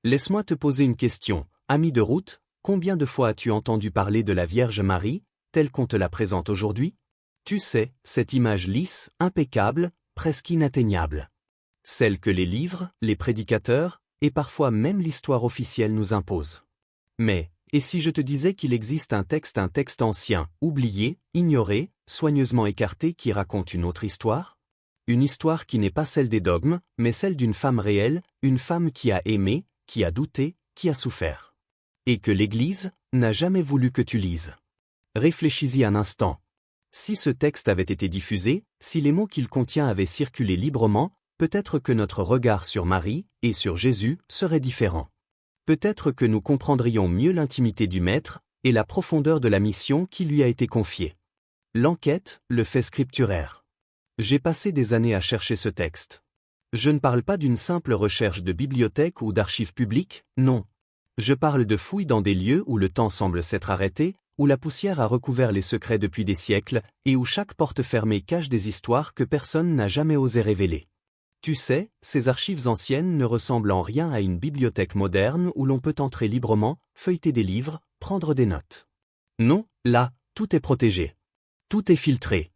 Laisse-moi te poser une question, ami de route, combien de fois as-tu entendu parler de la Vierge Marie, telle qu'on te la présente aujourd'hui? Tu sais, cette image lisse, impeccable, presque inatteignable. Celle que les livres, les prédicateurs, et parfois même l'histoire officielle nous imposent. Mais, et si je te disais qu'il existe un texte ancien, oublié, ignoré, soigneusement écarté qui raconte une autre histoire? Une histoire qui n'est pas celle des dogmes, mais celle d'une femme réelle, une femme qui a aimé, qui a douté, qui a souffert. Et que l'Église n'a jamais voulu que tu lises. Réfléchis-y un instant. Si ce texte avait été diffusé, si les mots qu'il contient avaient circulé librement, peut-être que notre regard sur Marie et sur Jésus serait différent. Peut-être que nous comprendrions mieux l'intimité du Maître et la profondeur de la mission qui lui a été confiée. L'enquête, le fait scripturaire. J'ai passé des années à chercher ce texte. Je ne parle pas d'une simple recherche de bibliothèque ou d'archives publiques, non. Je parle de fouilles dans des lieux où le temps semble s'être arrêté, où la poussière a recouvert les secrets depuis des siècles, et où chaque porte fermée cache des histoires que personne n'a jamais osé révéler. Tu sais, ces archives anciennes ne ressemblent en rien à une bibliothèque moderne où l'on peut entrer librement, feuilleter des livres, prendre des notes. Non, là, tout est protégé. Tout est filtré.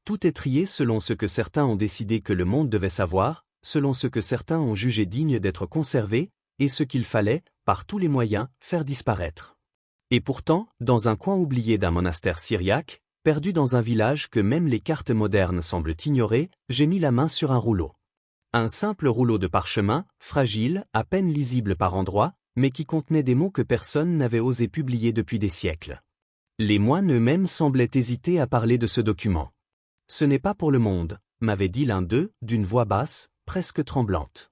Tout est trié selon ce que certains ont décidé que le monde devait savoir, selon ce que certains ont jugé digne d'être conservé, et ce qu'il fallait, par tous les moyens, faire disparaître. Et pourtant, dans un coin oublié d'un monastère syriaque, perdu dans un village que même les cartes modernes semblent ignorer, j'ai mis la main sur un rouleau. Un simple rouleau de parchemin, fragile, à peine lisible par endroits, mais qui contenait des mots que personne n'avait osé publier depuis des siècles. Les moines eux-mêmes semblaient hésiter à parler de ce document. Ce n'est pas pour le monde, m'avait dit l'un d'eux, d'une voix basse, presque tremblante.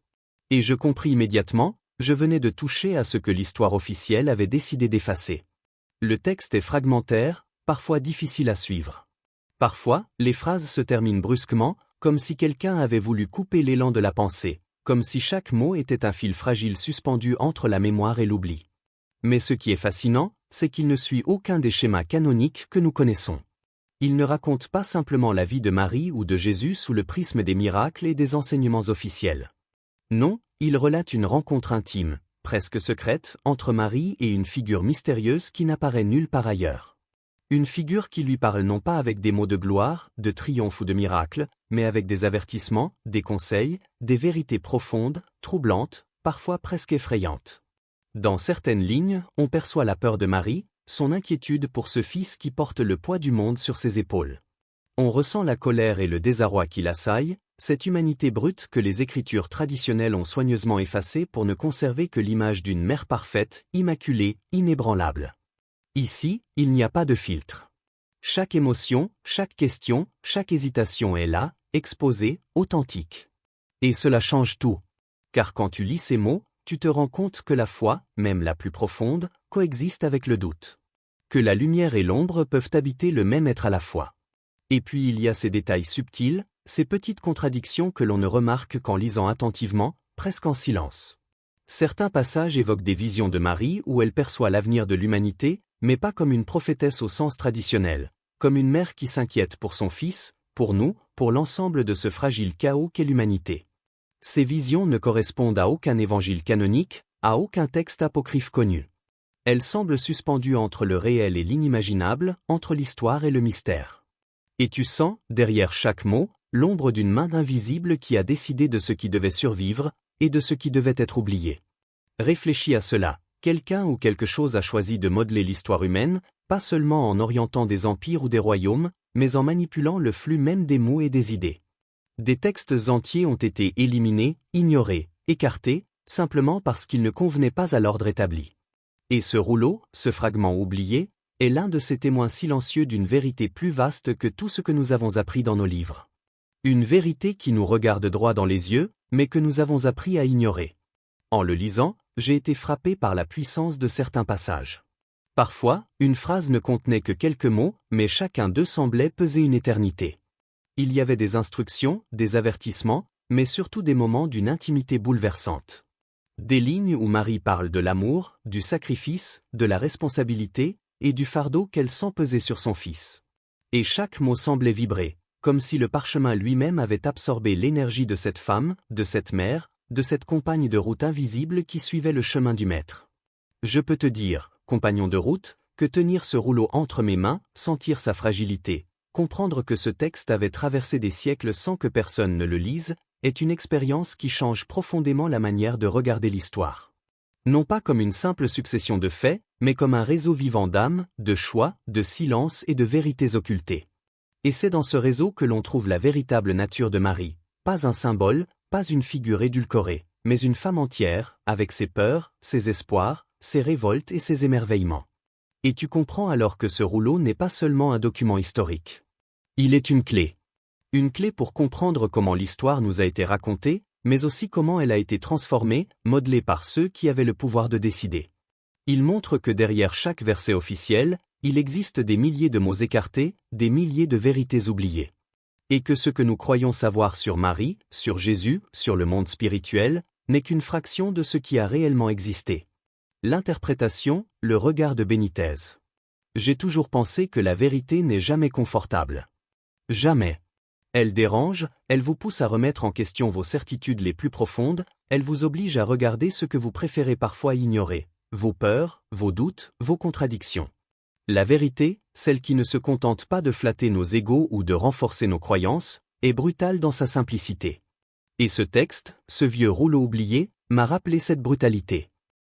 Et je compris immédiatement, je venais de toucher à ce que l'histoire officielle avait décidé d'effacer. Le texte est fragmentaire, parfois difficile à suivre. Parfois, les phrases se terminent brusquement, comme si quelqu'un avait voulu couper l'élan de la pensée, comme si chaque mot était un fil fragile suspendu entre la mémoire et l'oubli. Mais ce qui est fascinant, c'est qu'il ne suit aucun des schémas canoniques que nous connaissons. Il ne raconte pas simplement la vie de Marie ou de Jésus sous le prisme des miracles et des enseignements officiels. Non, il relate une rencontre intime, presque secrète, entre Marie et une figure mystérieuse qui n'apparaît nulle part ailleurs. Une figure qui lui parle non pas avec des mots de gloire, de triomphe ou de miracle, mais avec des avertissements, des conseils, des vérités profondes, troublantes, parfois presque effrayantes. Dans certaines lignes, on perçoit la peur de Marie, son inquiétude pour ce fils qui porte le poids du monde sur ses épaules. On ressent la colère et le désarroi qui l'assaillent, cette humanité brute que les écritures traditionnelles ont soigneusement effacée pour ne conserver que l'image d'une mère parfaite, immaculée, inébranlable. Ici, il n'y a pas de filtre. Chaque émotion, chaque question, chaque hésitation est là, exposée, authentique. Et cela change tout. Car quand tu lis ces mots, tu te rends compte que la foi, même la plus profonde, coexiste avec le doute. Que la lumière et l'ombre peuvent habiter le même être à la fois. Et puis il y a ces détails subtils, ces petites contradictions que l'on ne remarque qu'en lisant attentivement, presque en silence. Certains passages évoquent des visions de Marie où elle perçoit l'avenir de l'humanité, mais pas comme une prophétesse au sens traditionnel, comme une mère qui s'inquiète pour son fils, pour nous, pour l'ensemble de ce fragile chaos qu'est l'humanité. Ces visions ne correspondent à aucun évangile canonique, à aucun texte apocryphe connu. Elles semblent suspendues entre le réel et l'inimaginable, entre l'histoire et le mystère. Et tu sens, derrière chaque mot, l'ombre d'une main invisible qui a décidé de ce qui devait survivre, et de ce qui devait être oublié. Réfléchis à cela, quelqu'un ou quelque chose a choisi de modeler l'histoire humaine, pas seulement en orientant des empires ou des royaumes, mais en manipulant le flux même des mots et des idées. Des textes entiers ont été éliminés, ignorés, écartés, simplement parce qu'ils ne convenaient pas à l'ordre établi. Et ce rouleau, ce fragment oublié, est l'un de ces témoins silencieux d'une vérité plus vaste que tout ce que nous avons appris dans nos livres. Une vérité qui nous regarde droit dans les yeux, mais que nous avons appris à ignorer. En le lisant, j'ai été frappé par la puissance de certains passages. Parfois, une phrase ne contenait que quelques mots, mais chacun d'eux semblait peser une éternité. Il y avait des instructions, des avertissements, mais surtout des moments d'une intimité bouleversante. Des lignes où Marie parle de l'amour, du sacrifice, de la responsabilité, et du fardeau qu'elle sent peser sur son fils. Et chaque mot semblait vibrer, comme si le parchemin lui-même avait absorbé l'énergie de cette femme, de cette mère, de cette compagne de route invisible qui suivait le chemin du maître. Je peux te dire, compagnon de route, que tenir ce rouleau entre mes mains, sentir sa fragilité, comprendre que ce texte avait traversé des siècles sans que personne ne le lise, est une expérience qui change profondément la manière de regarder l'histoire. Non pas comme une simple succession de faits, mais comme un réseau vivant d'âmes, de choix, de silences et de vérités occultées. Et c'est dans ce réseau que l'on trouve la véritable nature de Marie, pas un symbole, pas une figure édulcorée, mais une femme entière, avec ses peurs, ses espoirs, ses révoltes et ses émerveillements. Et tu comprends alors que ce rouleau n'est pas seulement un document historique. Il est une clé. Une clé pour comprendre comment l'histoire nous a été racontée, mais aussi comment elle a été transformée, modelée par ceux qui avaient le pouvoir de décider. Il montre que derrière chaque verset officiel, il existe des milliers de mots écartés, des milliers de vérités oubliées. Et que ce que nous croyons savoir sur Marie, sur Jésus, sur le monde spirituel, n'est qu'une fraction de ce qui a réellement existé. L'interprétation, le regard de Benitez. J'ai toujours pensé que la vérité n'est jamais confortable. Jamais. Elle dérange, elle vous pousse à remettre en question vos certitudes les plus profondes, elle vous oblige à regarder ce que vous préférez parfois ignorer, vos peurs, vos doutes, vos contradictions. La vérité, celle qui ne se contente pas de flatter nos égos ou de renforcer nos croyances, est brutale dans sa simplicité. Et ce texte, ce vieux rouleau oublié, m'a rappelé cette brutalité.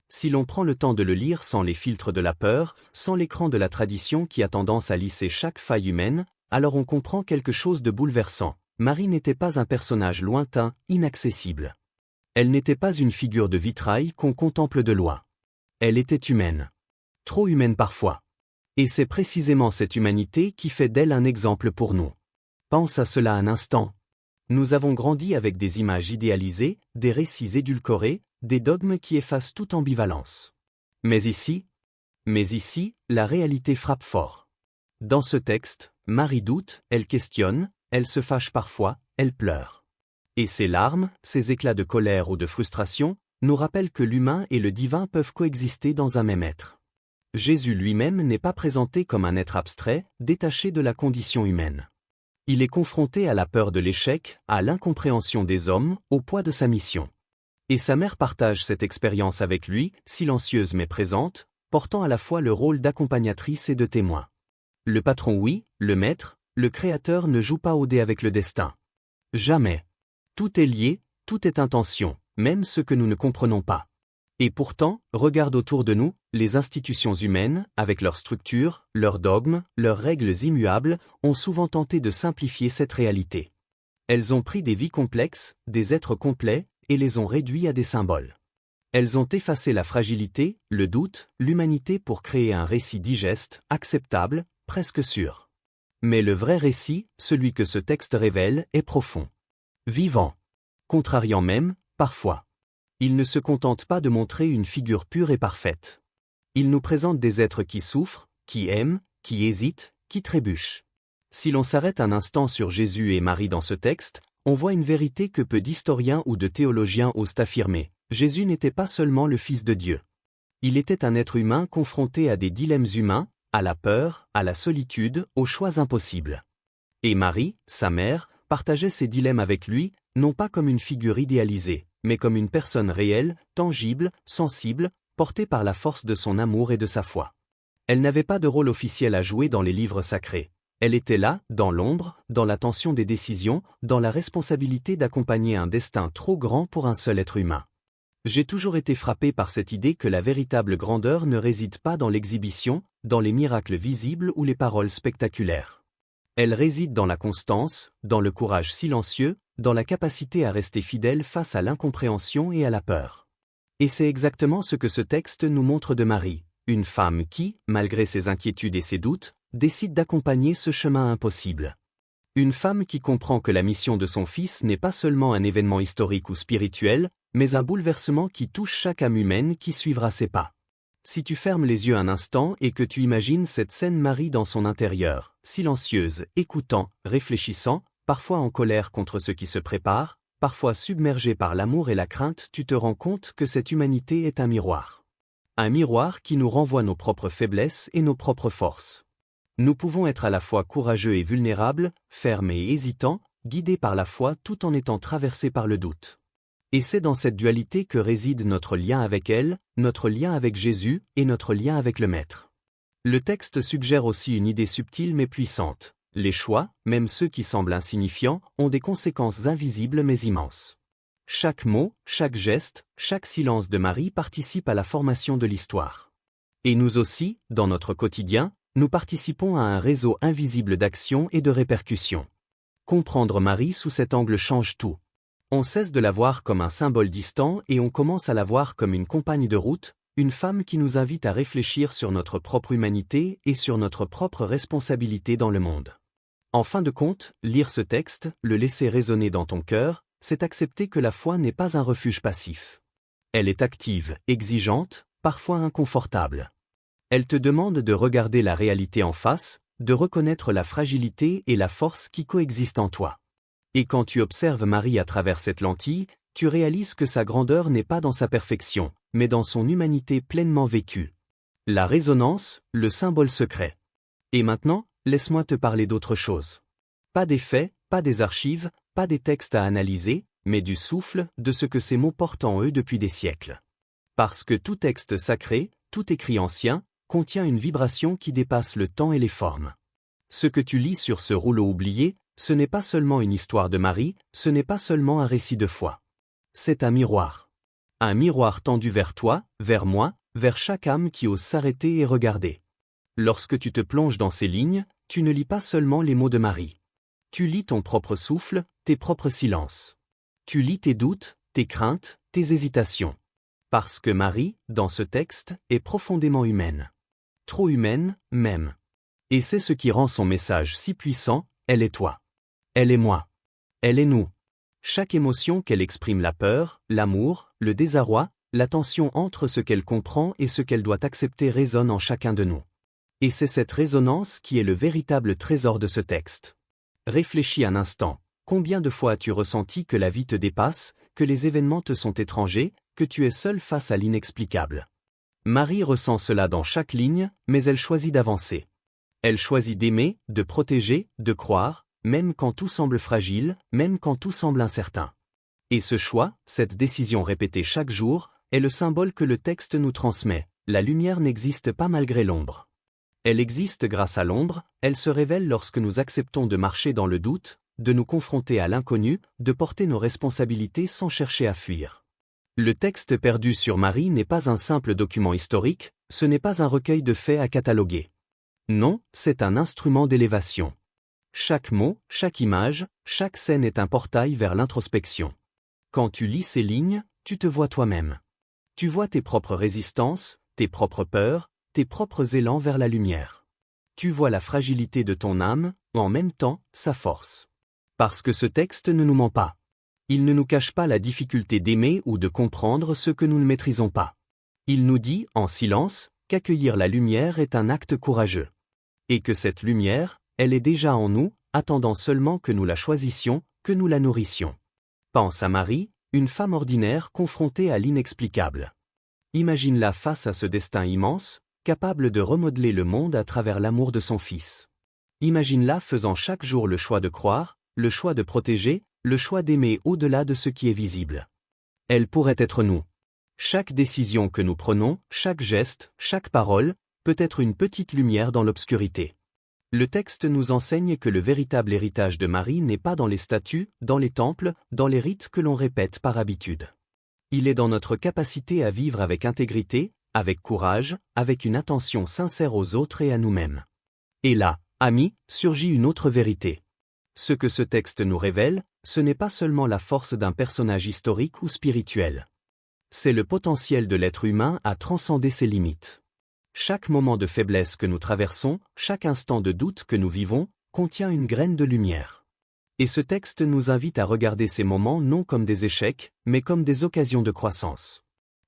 Si l'on prend le temps de le lire sans les filtres de la peur, sans l'écran de la tradition qui a tendance à lisser chaque faille humaine, alors on comprend quelque chose de bouleversant. Marie n'était pas un personnage lointain, inaccessible. Elle n'était pas une figure de vitrail qu'on contemple de loin. Elle était humaine. Trop humaine parfois. Et c'est précisément cette humanité qui fait d'elle un exemple pour nous. Pense à cela un instant. Nous avons grandi avec des images idéalisées, des récits édulcorés, des dogmes qui effacent toute ambivalence. Mais ici, la réalité frappe fort. Dans ce texte, Marie doute, elle questionne, elle se fâche parfois, elle pleure. Et ces larmes, ces éclats de colère ou de frustration, nous rappellent que l'humain et le divin peuvent coexister dans un même être. Jésus lui-même n'est pas présenté comme un être abstrait, détaché de la condition humaine. Il est confronté à la peur de l'échec, à l'incompréhension des hommes, au poids de sa mission. Et sa mère partage cette expérience avec lui, silencieuse mais présente, portant à la fois le rôle d'accompagnatrice et de témoin. Le patron oui, le maître, le créateur ne joue pas au dé avec le destin. Jamais. Tout est lié, tout est intention, même ce que nous ne comprenons pas. Et pourtant, regarde autour de nous, les institutions humaines, avec leurs structures, leurs dogmes, leurs règles immuables, ont souvent tenté de simplifier cette réalité. Elles ont pris des vies complexes, des êtres complets, et les ont réduits à des symboles. Elles ont effacé la fragilité, le doute, l'humanité pour créer un récit digeste, acceptable, presque sûr. Mais le vrai récit, celui que ce texte révèle, est profond. Vivant. Contrariant même, parfois. Il ne se contente pas de montrer une figure pure et parfaite. Il nous présente des êtres qui souffrent, qui aiment, qui hésitent, qui trébuchent. Si l'on s'arrête un instant sur Jésus et Marie dans ce texte, on voit une vérité que peu d'historiens ou de théologiens osent affirmer. Jésus n'était pas seulement le Fils de Dieu. Il était un être humain confronté à des dilemmes humains, à la peur, à la solitude, aux choix impossibles. Et Marie, sa mère, partageait ces dilemmes avec lui, non pas comme une figure idéalisée, mais comme une personne réelle, tangible, sensible, portée par la force de son amour et de sa foi. Elle n'avait pas de rôle officiel à jouer dans les livres sacrés. Elle était là, dans l'ombre, dans la tension des décisions, dans la responsabilité d'accompagner un destin trop grand pour un seul être humain. J'ai toujours été frappé par cette idée que la véritable grandeur ne réside pas dans l'exhibition, dans les miracles visibles ou les paroles spectaculaires. Elle réside dans la constance, dans le courage silencieux, dans la capacité à rester fidèle face à l'incompréhension et à la peur. Et c'est exactement ce que ce texte nous montre de Marie, une femme qui, malgré ses inquiétudes et ses doutes, décide d'accompagner ce chemin impossible. Une femme qui comprend que la mission de son fils n'est pas seulement un événement historique ou spirituel, mais un bouleversement qui touche chaque âme humaine qui suivra ses pas. Si tu fermes les yeux un instant et que tu imagines cette scène Marie dans son intérieur, silencieuse, écoutant, réfléchissant, parfois en colère contre ce qui se prépare, parfois submergée par l'amour et la crainte, tu te rends compte que cette humanité est un miroir. Un miroir qui nous renvoie nos propres faiblesses et nos propres forces. Nous pouvons être à la fois courageux et vulnérables, fermes et hésitants, guidés par la foi tout en étant traversés par le doute. Et c'est dans cette dualité que réside notre lien avec elle, notre lien avec Jésus et notre lien avec le Maître. Le texte suggère aussi une idée subtile mais puissante. Les choix, même ceux qui semblent insignifiants, ont des conséquences invisibles mais immenses. Chaque mot, chaque geste, chaque silence de Marie participe à la formation de l'histoire. Et nous aussi, dans notre quotidien, nous participons à un réseau invisible d'actions et de répercussions. Comprendre Marie sous cet angle change tout. On cesse de la voir comme un symbole distant et on commence à la voir comme une compagne de route, une femme qui nous invite à réfléchir sur notre propre humanité et sur notre propre responsabilité dans le monde. En fin de compte, lire ce texte, le laisser résonner dans ton cœur, c'est accepter que la foi n'est pas un refuge passif. Elle est active, exigeante, parfois inconfortable. Elle te demande de regarder la réalité en face, de reconnaître la fragilité et la force qui coexistent en toi. Et quand tu observes Marie à travers cette lentille, tu réalises que sa grandeur n'est pas dans sa perfection, mais dans son humanité pleinement vécue. La résonance, le symbole secret. Et maintenant, laisse-moi te parler d'autre chose. Pas des faits, pas des archives, pas des textes à analyser, mais du souffle, de ce que ces mots portent en eux depuis des siècles. Parce que tout texte sacré, tout écrit ancien, contient une vibration qui dépasse le temps et les formes. Ce que tu lis sur ce rouleau oublié, ce n'est pas seulement une histoire de Marie, ce n'est pas seulement un récit de foi. C'est un miroir. Un miroir tendu vers toi, vers moi, vers chaque âme qui ose s'arrêter et regarder. Lorsque tu te plonges dans ces lignes, tu ne lis pas seulement les mots de Marie. Tu lis ton propre souffle, tes propres silences. Tu lis tes doutes, tes craintes, tes hésitations. Parce que Marie, dans ce texte, est profondément humaine. Trop humaine, même. Et c'est ce qui rend son message si puissant, elle est toi. Elle est moi. Elle est nous. Chaque émotion qu'elle exprime, la peur, l'amour, le désarroi, la tension entre ce qu'elle comprend et ce qu'elle doit accepter résonne en chacun de nous. Et c'est cette résonance qui est le véritable trésor de ce texte. Réfléchis un instant. Combien de fois as-tu ressenti que la vie te dépasse, que les événements te sont étrangers, que tu es seul face à l'inexplicable? Marie ressent cela dans chaque ligne, mais elle choisit d'avancer. Elle choisit d'aimer, de protéger, de croire, même quand tout semble fragile, même quand tout semble incertain. Et ce choix, cette décision répétée chaque jour, est le symbole que le texte nous transmet. La lumière n'existe pas malgré l'ombre. Elle existe grâce à l'ombre, elle se révèle lorsque nous acceptons de marcher dans le doute, de nous confronter à l'inconnu, de porter nos responsabilités sans chercher à fuir. Le texte perdu sur Marie n'est pas un simple document historique, ce n'est pas un recueil de faits à cataloguer. Non, c'est un instrument d'élévation. Chaque mot, chaque image, chaque scène est un portail vers l'introspection. Quand tu lis ces lignes, tu te vois toi-même. Tu vois tes propres résistances, tes propres peurs, tes propres élans vers la lumière. Tu vois la fragilité de ton âme, en même temps, sa force. Parce que ce texte ne nous ment pas. Il ne nous cache pas la difficulté d'aimer ou de comprendre ce que nous ne maîtrisons pas. Il nous dit, en silence, qu'accueillir la lumière est un acte courageux. Et que cette lumière, elle est déjà en nous, attendant seulement que nous la choisissions, que nous la nourrissions. Pense à Marie, une femme ordinaire confrontée à l'inexplicable. Imagine-la face à ce destin immense, capable de remodeler le monde à travers l'amour de son Fils. Imagine-la faisant chaque jour le choix de croire, le choix de protéger, le choix d'aimer au-delà de ce qui est visible. Elle pourrait être nous. Chaque décision que nous prenons, chaque geste, chaque parole, peut être une petite lumière dans l'obscurité. Le texte nous enseigne que le véritable héritage de Marie n'est pas dans les statues, dans les temples, dans les rites que l'on répète par habitude. Il est dans notre capacité à vivre avec intégrité, avec courage, avec une attention sincère aux autres et à nous-mêmes. Et là, amis, surgit une autre vérité. Ce que ce texte nous révèle, ce n'est pas seulement la force d'un personnage historique ou spirituel. C'est le potentiel de l'être humain à transcender ses limites. Chaque moment de faiblesse que nous traversons, chaque instant de doute que nous vivons, contient une graine de lumière. Et ce texte nous invite à regarder ces moments non comme des échecs, mais comme des occasions de croissance.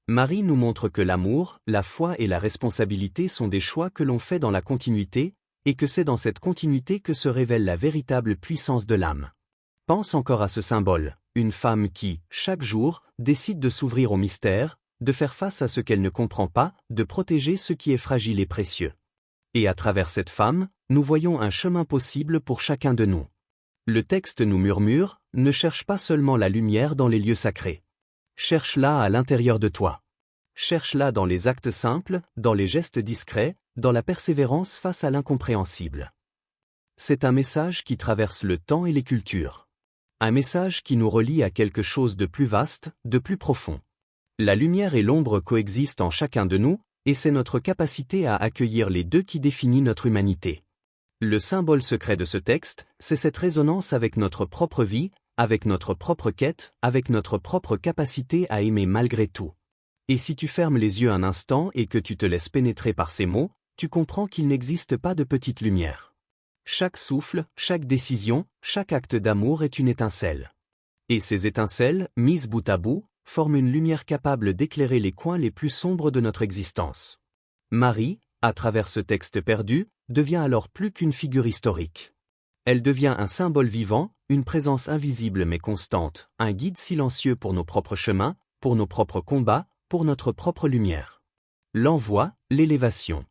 Marie nous montre que l'amour, la foi et la responsabilité sont des choix que l'on fait dans la continuité, et que c'est dans cette continuité que se révèle la véritable puissance de l'âme. Pense encore à ce symbole, une femme qui, chaque jour, décide de s'ouvrir au mystère, de faire face à ce qu'elle ne comprend pas, de protéger ce qui est fragile et précieux. Et à travers cette femme, nous voyons un chemin possible pour chacun de nous. Le texte nous murmure, ne cherche pas seulement la lumière dans les lieux sacrés. Cherche-la à l'intérieur de toi. Cherche-la dans les actes simples, dans les gestes discrets, dans la persévérance face à l'incompréhensible. C'est un message qui traverse le temps et les cultures. Un message qui nous relie à quelque chose de plus vaste, de plus profond. La lumière et l'ombre coexistent en chacun de nous, et c'est notre capacité à accueillir les deux qui définit notre humanité. Le symbole secret de ce texte, c'est cette résonance avec notre propre vie, avec notre propre quête, avec notre propre capacité à aimer malgré tout. Et si tu fermes les yeux un instant et que tu te laisses pénétrer par ces mots, tu comprends qu'il n'existe pas de petite lumière. Chaque souffle, chaque décision, chaque acte d'amour est une étincelle. Et ces étincelles, mises bout à bout, forment une lumière capable d'éclairer les coins les plus sombres de notre existence. Marie, à travers ce texte perdu, devient alors plus qu'une figure historique. Elle devient un symbole vivant, une présence invisible mais constante, un guide silencieux pour nos propres chemins, pour nos propres combats, pour notre propre lumière. L'envoi, l'élévation.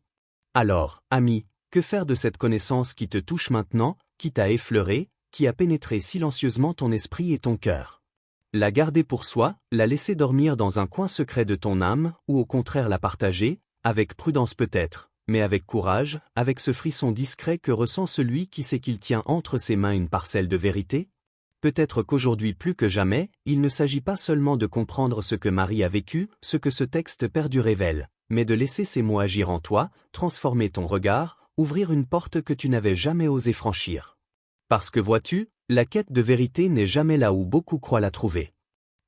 Alors, ami, que faire de cette connaissance qui te touche maintenant, qui t'a effleuré, qui a pénétré silencieusement ton esprit et ton cœur? La garder pour soi, la laisser dormir dans un coin secret de ton âme, ou au contraire la partager, avec prudence peut-être, mais avec courage, avec ce frisson discret que ressent celui qui sait qu'il tient entre ses mains une parcelle de vérité? Peut-être qu'aujourd'hui plus que jamais, il ne s'agit pas seulement de comprendre ce que Marie a vécu, ce que ce texte perdu révèle, mais de laisser ces mots agir en toi, transformer ton regard, ouvrir une porte que tu n'avais jamais osé franchir. Parce que vois-tu, la quête de vérité n'est jamais là où beaucoup croient la trouver.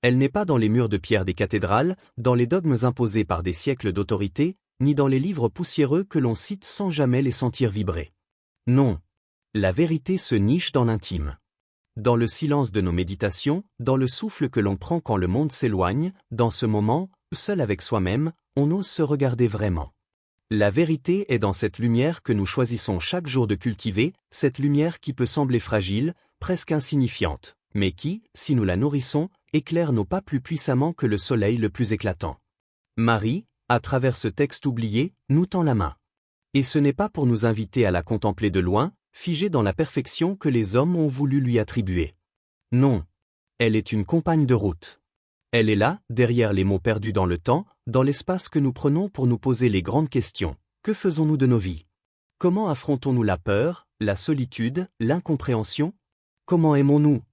Elle n'est pas dans les murs de pierre des cathédrales, dans les dogmes imposés par des siècles d'autorité, ni dans les livres poussiéreux que l'on cite sans jamais les sentir vibrer. Non. La vérité se niche dans l'intime. Dans le silence de nos méditations, dans le souffle que l'on prend quand le monde s'éloigne, dans ce moment, seul avec soi-même, on ose se regarder vraiment. La vérité est dans cette lumière que nous choisissons chaque jour de cultiver, cette lumière qui peut sembler fragile, presque insignifiante, mais qui, si nous la nourrissons, éclaire nos pas plus puissamment que le soleil le plus éclatant. Marie, à travers ce texte oublié, nous tend la main. Et ce n'est pas pour nous inviter à la contempler de loin, figée dans la perfection que les hommes ont voulu lui attribuer. Non. Elle est une compagne de route. Elle est là, derrière les mots perdus dans le temps, dans l'espace que nous prenons pour nous poser les grandes questions. Que faisons-nous de nos vies? Comment affrontons-nous la peur, la solitude, l'incompréhension? Comment aimons-nous?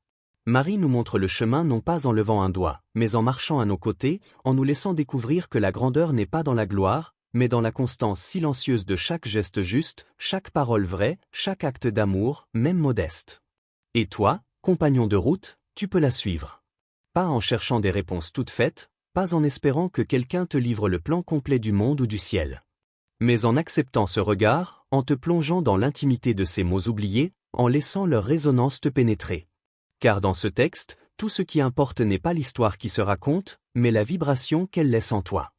Marie nous montre le chemin non pas en levant un doigt, mais en marchant à nos côtés, en nous laissant découvrir que la grandeur n'est pas dans la gloire, mais dans la constance silencieuse de chaque geste juste, chaque parole vraie, chaque acte d'amour, même modeste. Et toi, compagnon de route, tu peux la suivre. Pas en cherchant des réponses toutes faites, pas en espérant que quelqu'un te livre le plan complet du monde ou du ciel. Mais en acceptant ce regard, en te plongeant dans l'intimité de ces mots oubliés, en laissant leur résonance te pénétrer. Car dans ce texte, tout ce qui importe n'est pas l'histoire qui se raconte, mais la vibration qu'elle laisse en toi.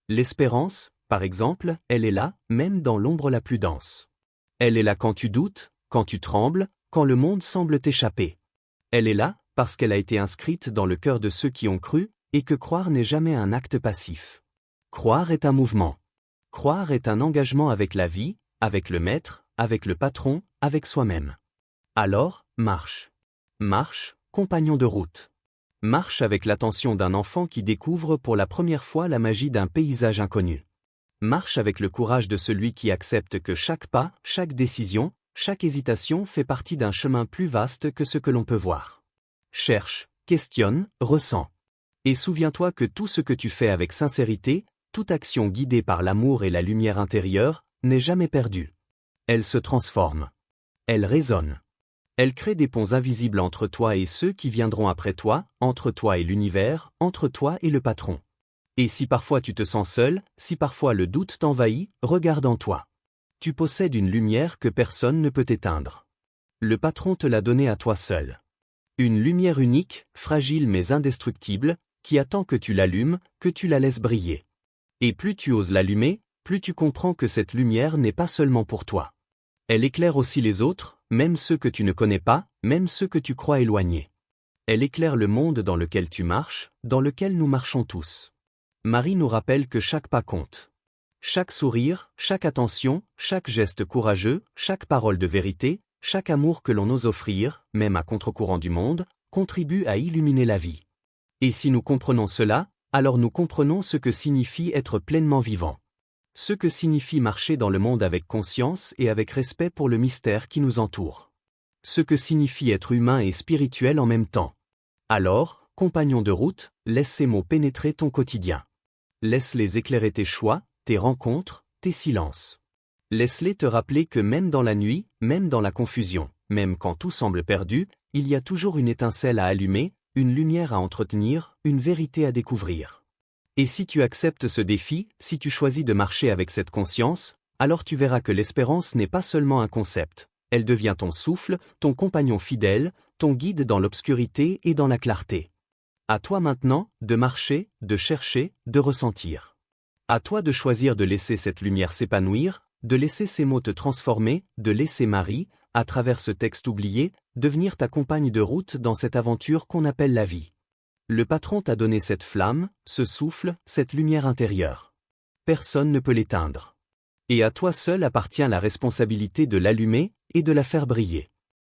L'espérance, par exemple, elle est là, même dans l'ombre la plus dense. Elle est là quand tu doutes, quand tu trembles, quand le monde semble t'échapper. Elle est là, parce qu'elle a été inscrite dans le cœur de ceux qui ont cru, et que croire n'est jamais un acte passif. Croire est un mouvement. Croire est un engagement avec la vie, avec le maître, avec le patron, avec soi-même. Alors, marche. Marche, compagnon de route. Marche avec l'attention d'un enfant qui découvre pour la première fois la magie d'un paysage inconnu. Marche avec le courage de celui qui accepte que chaque pas, chaque décision, chaque hésitation fait partie d'un chemin plus vaste que ce que l'on peut voir. Cherche, questionne, ressens. Et souviens-toi que tout ce que tu fais avec sincérité, toute action guidée par l'amour et la lumière intérieure, n'est jamais perdue. Elle se transforme. Elle résonne. Elle crée des ponts invisibles entre toi et ceux qui viendront après toi, entre toi et l'univers, entre toi et le patron. Et si parfois tu te sens seul, si parfois le doute t'envahit, regarde en toi. Tu possèdes une lumière que personne ne peut éteindre. Le patron te l'a donnée à toi seul. Une lumière unique, fragile mais indestructible, qui attend que tu l'allumes, que tu la laisses briller. Et plus tu oses l'allumer, plus tu comprends que cette lumière n'est pas seulement pour toi. Elle éclaire aussi les autres, même ceux que tu ne connais pas, même ceux que tu crois éloignés. Elle éclaire le monde dans lequel tu marches, dans lequel nous marchons tous. Marie nous rappelle que chaque pas compte. Chaque sourire, chaque attention, chaque geste courageux, chaque parole de vérité, chaque amour que l'on ose offrir, même à contre-courant du monde, contribue à illuminer la vie. Et si nous comprenons cela, alors nous comprenons ce que signifie être pleinement vivant. Ce que signifie marcher dans le monde avec conscience et avec respect pour le mystère qui nous entoure. Ce que signifie être humain et spirituel en même temps. Alors, compagnon de route, laisse ces mots pénétrer ton quotidien. Laisse-les éclairer tes choix, tes rencontres, tes silences. Laisse-les te rappeler que même dans la nuit, même dans la confusion, même quand tout semble perdu, il y a toujours une étincelle à allumer, une lumière à entretenir, une vérité à découvrir. Et si tu acceptes ce défi, si tu choisis de marcher avec cette conscience, alors tu verras que l'espérance n'est pas seulement un concept, elle devient ton souffle, ton compagnon fidèle, ton guide dans l'obscurité et dans la clarté. À toi maintenant, de marcher, de chercher, de ressentir. À toi de choisir de laisser cette lumière s'épanouir, de laisser ces mots te transformer, de laisser Marie, à travers ce texte oublié, devenir ta compagne de route dans cette aventure qu'on appelle la vie. Le patron t'a donné cette flamme, ce souffle, cette lumière intérieure. Personne ne peut l'éteindre. Et à toi seul appartient la responsabilité de l'allumer et de la faire briller.